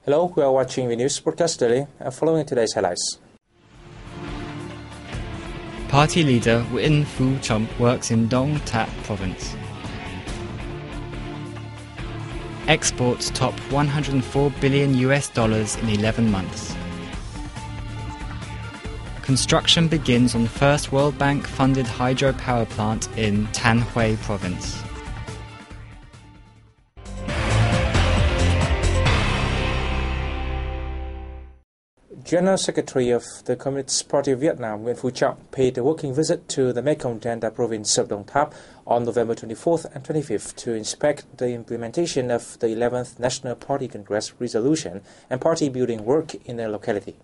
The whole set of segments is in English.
Hello, we are watching the news broadcast daily and following today's highlights. Party leader Win Fu-chump works in Dong Thap province. Exports top $104 billion in 11 months. Construction begins on first World Bank-funded hydropower plant in Tanhui province. General Secretary of the Communist Party of Vietnam, Nguyen Phu Trọng, paid a working visit to the Mekong Delta province of Dong Thap on November 24th and 25th to inspect the implementation of the 11th National Party Congress resolution and party building work in the locality.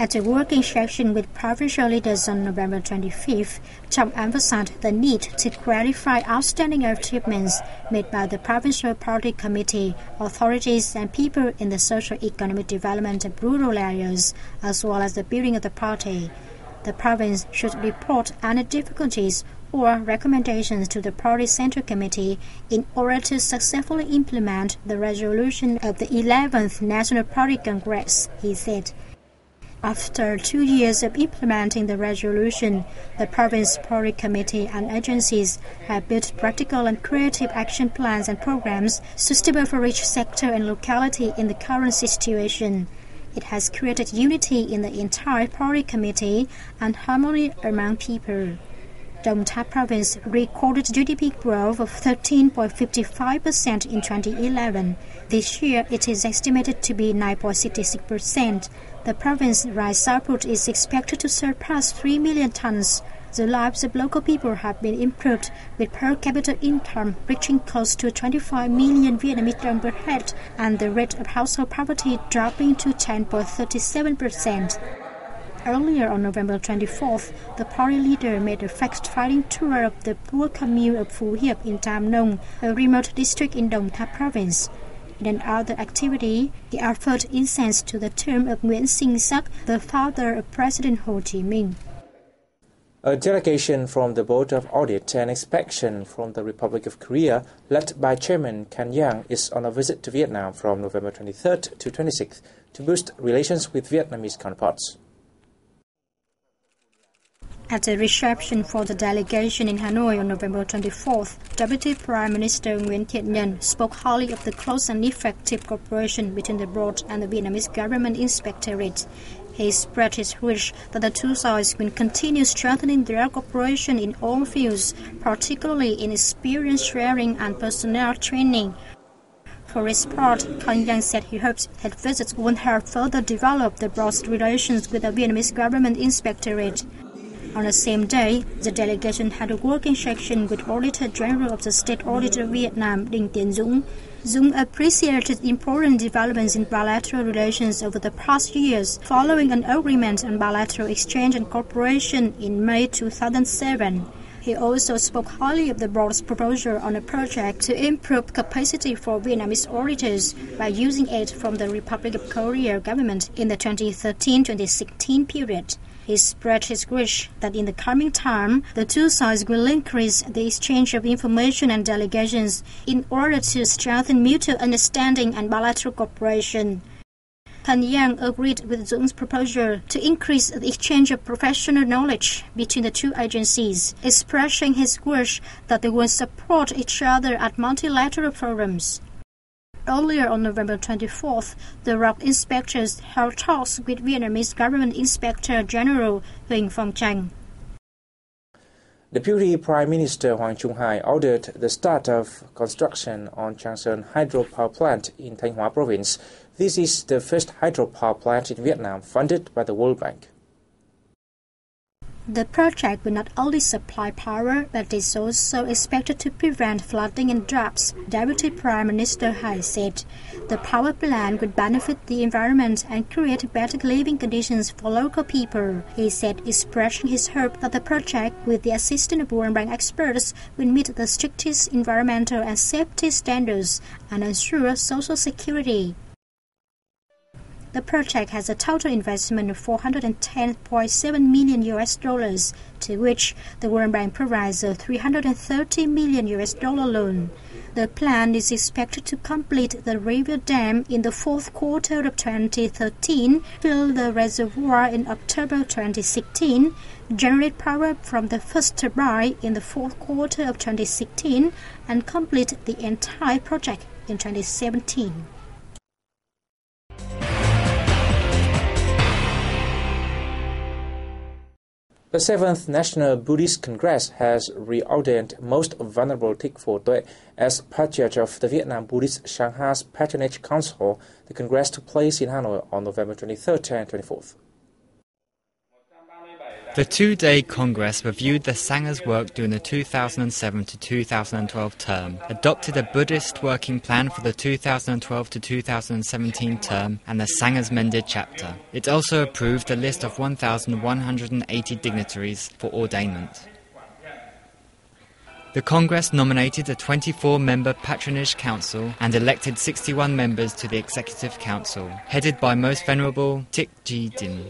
At a working session with provincial leaders on November 25th, Trọng emphasized the need to clarify outstanding achievements made by the Provincial Party Committee, authorities and people in the socio-economic development of rural areas, as well as the building of the party. The province should report any difficulties or recommendations to the Party Central Committee in order to successfully implement the resolution of the 11th National Party Congress, he said. After 2 years of implementing the resolution, the Province Party Committee and agencies have built practical and creative action plans and programs suitable for each sector and locality in the current situation. It has created unity in the entire party committee and harmony among people. Dong Thap province recorded GDP growth of 13.55% in 2011. This year, it is estimated to be 9.66%. The province's rice output is expected to surpass 3 million tons. The lives of local people have been improved, with per capita income reaching close to 25 million Vietnamese đồng per head, and the rate of household poverty dropping to 10.37%. Earlier on November 24th, the party leader made a fact-finding tour of the poor commune of Phu Hiệp in Tam Nông, a remote district in Dong Thap province. In another activity, he offered incense to the tomb of Nguyễn Sinh Sắc, the father of President Ho Chi Minh. A delegation from the Board of Audit and Inspection from the Republic of Korea, led by Chairman Can Yang, is on a visit to Vietnam from November 23rd to 26th to boost relations with Vietnamese counterparts. At a reception for the delegation in Hanoi on November 24th, Deputy Prime Minister Nguyễn Thiện Nhân spoke highly of the close and effective cooperation between the board and the Vietnamese Government Inspectorate. He expressed his wish that the two sides will continue strengthening their cooperation in all fields, particularly in experience sharing and personnel training. For his part, Can Yang said he hopes that visits will help further develop the broad relations with the Vietnamese Government Inspectorate. On the same day, the delegation had a working session with Auditor General of the State Audit of Vietnam, Đinh Tiến Dũng. Dũng appreciated important developments in bilateral relations over the past years, following an agreement on bilateral exchange and cooperation in May 2007. He also spoke highly of the board's proposal on a project to improve capacity for Vietnamese auditors by using aid from the Republic of Korea government in the 2013-2016 period. He expressed his wish that in the coming time, the two sides will increase the exchange of information and delegations in order to strengthen mutual understanding and bilateral cooperation. Can Yang agreed with Dũng proposal to increase the exchange of professional knowledge between the two agencies, expressing his wish that they will support each other at multilateral forums. Earlier on November 24th, the rock inspectors held talks with Vietnamese Government Inspector General Huỳnh Phong Chanh. Deputy Prime Minister Hoàng Trung Hải ordered the start of construction on Changsan hydropower plant in Thanh Hóa province. This is the first hydropower plant in Vietnam funded by the World Bank. The project will not only supply power, but is also expected to prevent flooding and droughts, Deputy Prime Minister Hải said. The power plant would benefit the environment and create better living conditions for local people, he said, expressing his hope that the project, with the assistance of World Bank experts, will meet the strictest environmental and safety standards and ensure social security. The project has a total investment of $410.7 million, to which the World Bank provides a $330 million loan. The plan is expected to complete the river dam in the fourth quarter of 2013, fill the reservoir in October 2016, generate power from the first turbine in the fourth quarter of 2016, and complete the entire project in 2017. The 7th National Buddhist Congress has reordained Most Venerable Thích Phổ Tuệ as Patriarch of the Vietnam Buddhist Sangha's Patronage Council. The Congress took place in Hanoi on November 23rd and 24th. The two-day Congress reviewed the Sangha's work during the 2007 to 2012 term, adopted a Buddhist working plan for the 2012 to 2017 term and the Sangha's Mended chapter. It also approved a list of 1,180 dignitaries for ordainment. The Congress nominated a 24-member Patronage Council and elected 61 members to the Executive Council, headed by Most Venerable Thích Ji Din.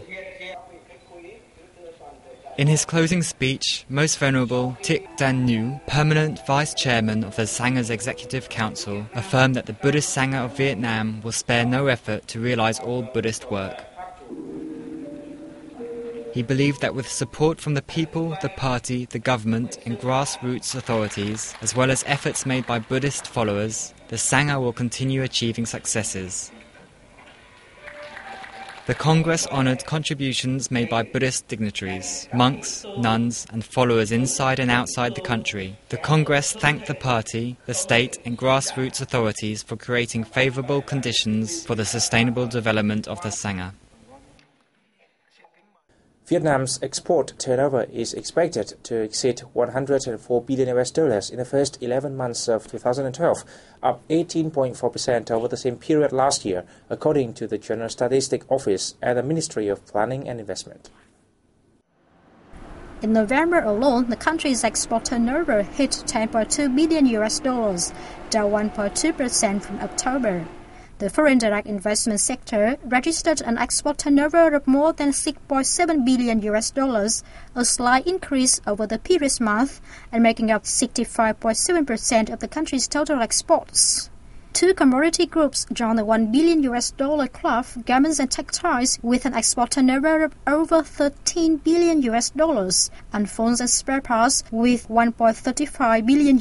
In his closing speech, Most Venerable Thích Dan Nhu, permanent vice-chairman of the Sangha's Executive Council, affirmed that the Buddhist Sangha of Vietnam will spare no effort to realize all Buddhist work. He believed that with support from the people, the party, the government and grassroots authorities, as well as efforts made by Buddhist followers, the Sangha will continue achieving successes. The Congress honoured contributions made by Buddhist dignitaries, monks, nuns and followers inside and outside the country. The Congress thanked the party, the state and grassroots authorities for creating favourable conditions for the sustainable development of the Sangha. Vietnam's export turnover is expected to exceed $104 billion in the first 11 months of 2012, up 18.4% over the same period last year, according to the General Statistics Office and the Ministry of Planning and Investment. In November alone, the country's export turnover hit $10.2 billion, down 1.2% from October. The foreign direct investment sector registered an export turnover of more than $6.7 billion, a slight increase over the previous month, and making up 65.7% of the country's total exports. Two commodity groups joined the $1 billion club, garments and textiles, with an export turnover of over $13 billion, and phones and spare parts with $1.35 billion.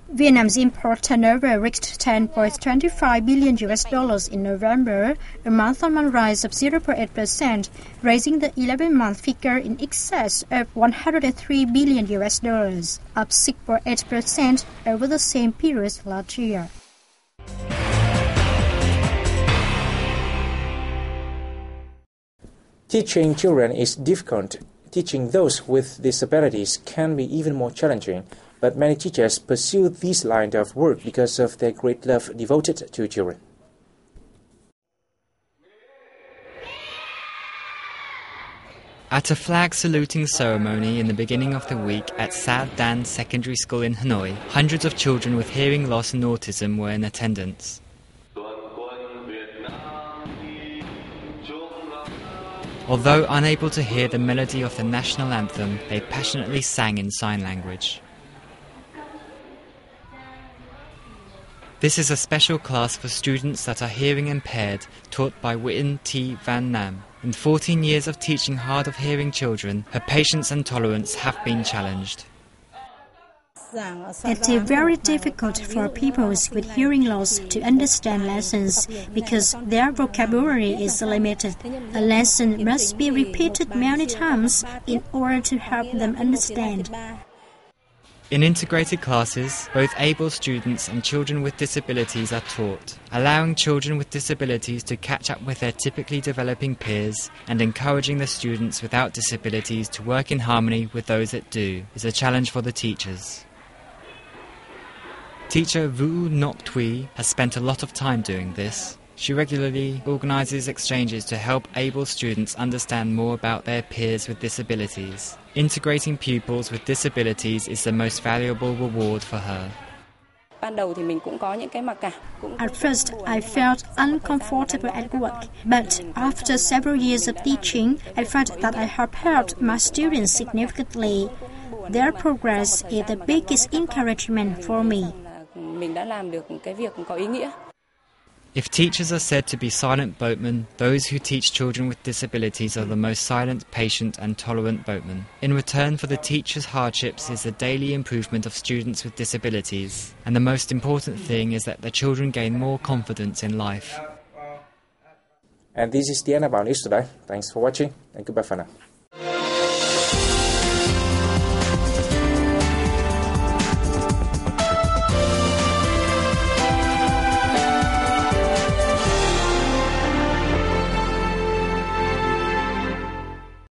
Vietnam's import turnover reached $10.25 billion in November, a month-on-month rise of 0.8%, raising the 11-month figure in excess of $103 billion, up 6.8% over the same period last year. Teaching children is difficult. Teaching those with disabilities can be even more challenging. But many teachers pursue this line of work because of their great love devoted to children. At a flag saluting ceremony in the beginning of the week at Sa Dan Secondary School in Hanoi, hundreds of children with hearing loss and autism were in attendance. Although unable to hear the melody of the national anthem, they passionately sang in sign language. This is a special class for students that are hearing impaired, taught by Nguyễn T. Van Nam. In 14 years of teaching hard of hearing children, her patience and tolerance have been challenged. It is very difficult for people with hearing loss to understand lessons because their vocabulary is limited. A lesson must be repeated many times in order to help them understand. In integrated classes, both able students and children with disabilities are taught, allowing children with disabilities to catch up with their typically developing peers and encouraging the students without disabilities to work in harmony with those that do is a challenge for the teachers. Teacher Vu Ngoc Thuy has spent a lot of time doing this. She regularly organises exchanges to help able students understand more about their peers with disabilities. Integrating pupils with disabilities is the most valuable reward for her. At first, I felt uncomfortable at work, but after several years of teaching, I found that I have helped my students significantly. Their progress is the biggest encouragement for me. If teachers are said to be silent boatmen, those who teach children with disabilities are the most silent, patient and tolerant boatmen. In return for the teachers' hardships is the daily improvement of students with disabilities. And the most important thing is that the children gain more confidence in life. And this is the end of our news today. Thanks for watching and goodbye for now.